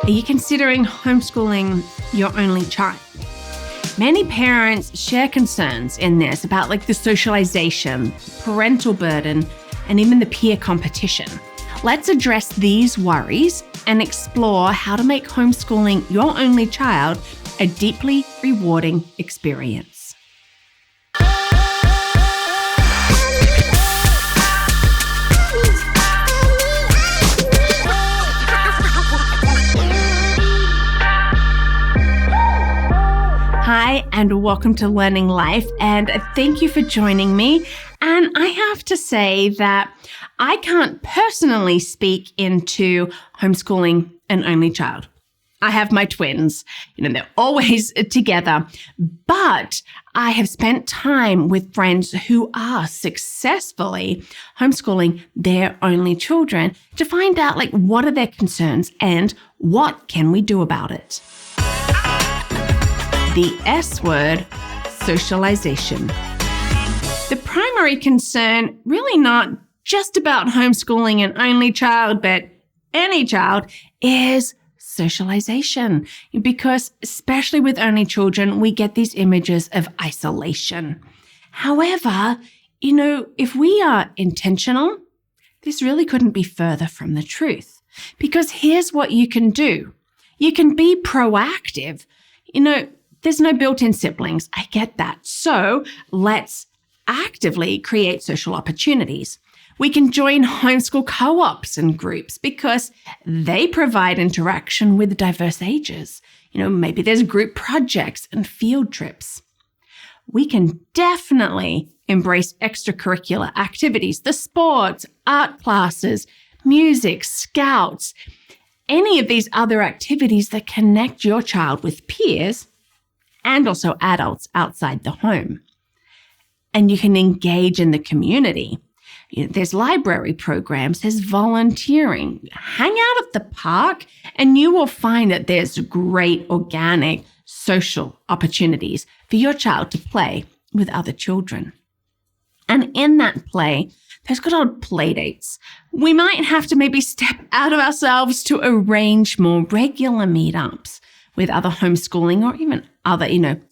Are you considering homeschooling your only child? Many parents share concerns in this about the socialization, parental burden, and even the peer competition. Let's address these worries and explore how to make homeschooling your only child a deeply rewarding experience. Hi, and welcome to Learning Life, and thank you for joining me. And I have to say that I can't personally speak into homeschooling an only child. I have my twins, they're always together, but I have spent time with friends who are successfully homeschooling their only children to find out what are their concerns and what can we do about it. The S word, socialization. The primary concern, really not just about homeschooling an only child, but any child, is socialization. Because especially with only children, we get these images of isolation. However, if we are intentional, this really couldn't be further from the truth. Because here's what you can do. You can be proactive. There's no built-in siblings. I get that. So let's actively create social opportunities. We can join homeschool co-ops and groups because they provide interaction with diverse ages. Maybe there's group projects and field trips. We can definitely embrace extracurricular activities, the sports, art classes, music, scouts, any of these other activities that connect your child with peers and also adults outside the home. And you can engage in the community. There's library programs, there's volunteering. Hang out at the park and you will find that there's great organic social opportunities for your child to play with other children. And in that play, there's good old play dates. We might have to maybe step out of ourselves to arrange more regular meetups with other homeschooling or even other,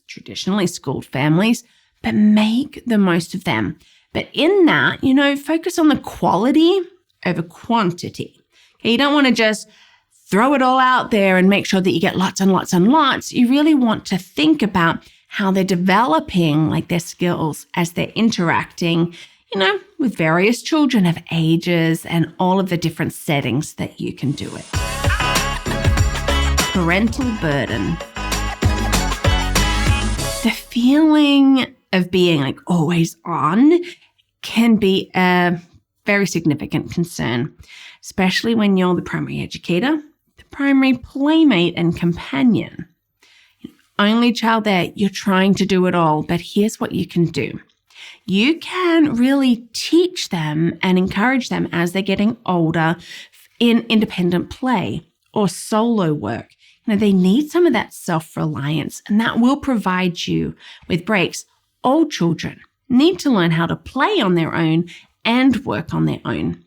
traditionally schooled families, but make the most of them. But in that, focus on the quality over quantity. Okay, you don't want to just throw it all out there and make sure that you get lots and lots and lots. You really want to think about how they're developing their skills as they're interacting, with various children of ages and all of the different settings that you can do it. Parental burden. The feeling of being always on can be a very significant concern, especially when you're the primary educator, the primary playmate and companion. Only child there, you're trying to do it all, but here's what you can do. You can really teach them and encourage them as they're getting older in independent play or solo work. They need some of that self-reliance, and that will provide you with breaks. All children need to learn how to play on their own and work on their own.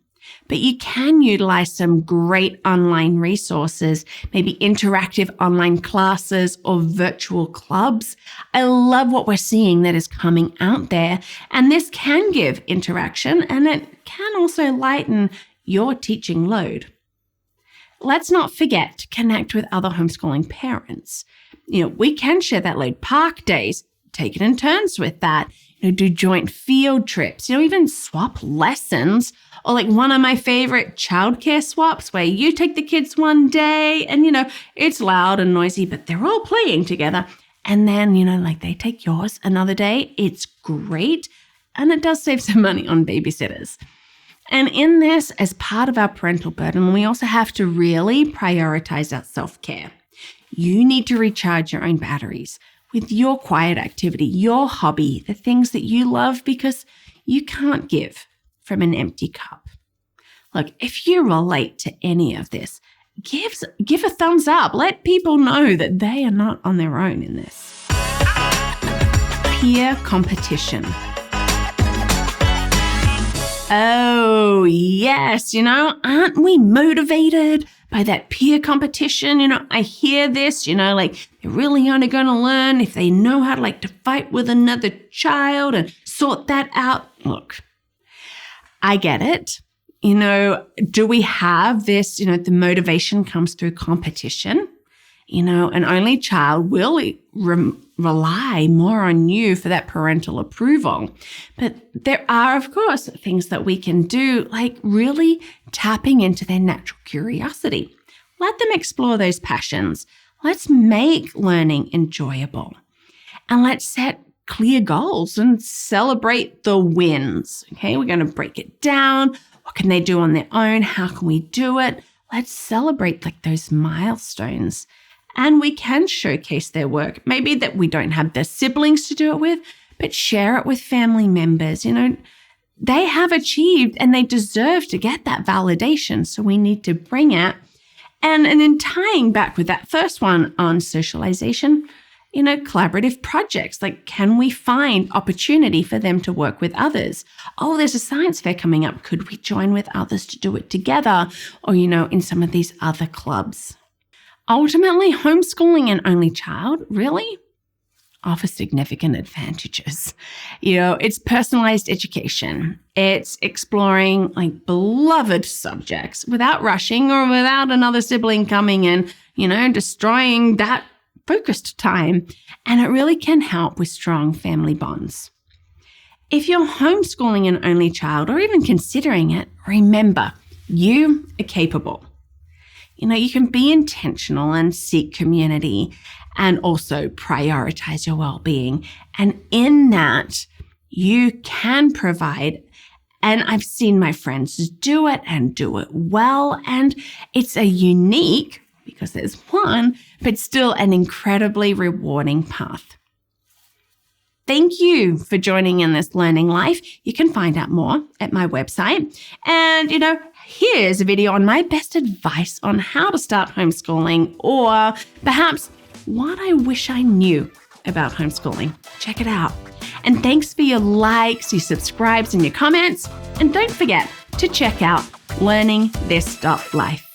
But you can utilize some great online resources, maybe interactive online classes or virtual clubs. I love what we're seeing that is coming out there, and this can give interaction, and it can also lighten your teaching load. Let's not forget to connect with other homeschooling parents. We can share that load. Park days, take it in turns with that. Do joint field trips, even swap lessons, or one of my favorite childcare swaps where you take the kids one day and, it's loud and noisy, but they're all playing together. And then, they take yours another day. It's great. And it does save some money on babysitters. And in this, as part of our parental burden, we also have to really prioritize our self-care. You need to recharge your own batteries with your quiet activity, your hobby, the things that you love, because you can't give from an empty cup. Look, if you relate to any of this, give a thumbs up. Let people know that they are not on their own in this. Peer competition. Oh, yes. Aren't we motivated by that peer competition? I hear this, like they're really only going to learn if they know how to fight with another child and sort that out. Look, I get it. Do we have this, the motivation comes through competition? An only child will rely more on you for that parental approval. But there are, of course, things that we can do, like really tapping into their natural curiosity. Let them explore those passions. Let's make learning enjoyable. And let's set clear goals and celebrate the wins. Okay, we're going to break it down. What can they do on their own? How can we do it? Let's celebrate those milestones. And we can showcase their work. Maybe that we don't have the siblings to do it with, but share it with family members. They have achieved and they deserve to get that validation. So we need to bring it. And then tying back with that first one on socialization, collaborative projects. Can we find opportunity for them to work with others? Oh, there's a science fair coming up. Could we join with others to do it together? Or, in some of these other clubs. Ultimately, homeschooling an only child really offers significant advantages. It's personalized education. It's exploring beloved subjects without rushing or without another sibling coming and, destroying that focused time. And it really can help with strong family bonds. If you're homeschooling an only child or even considering it, remember, you are capable. You can be intentional and seek community and also prioritize your well-being. And in that, you can provide, and I've seen my friends do it and do it well. And it's a unique, because there's one, but still an incredibly rewarding path. Thank you for joining in this Learning Life. You can find out more at my website. And, here's a video on my best advice on how to start homeschooling, or perhaps what I wish I knew about homeschooling. Check it out. And thanks for your likes, your subscribes, and your comments. And don't forget to check out LearningThis.Life.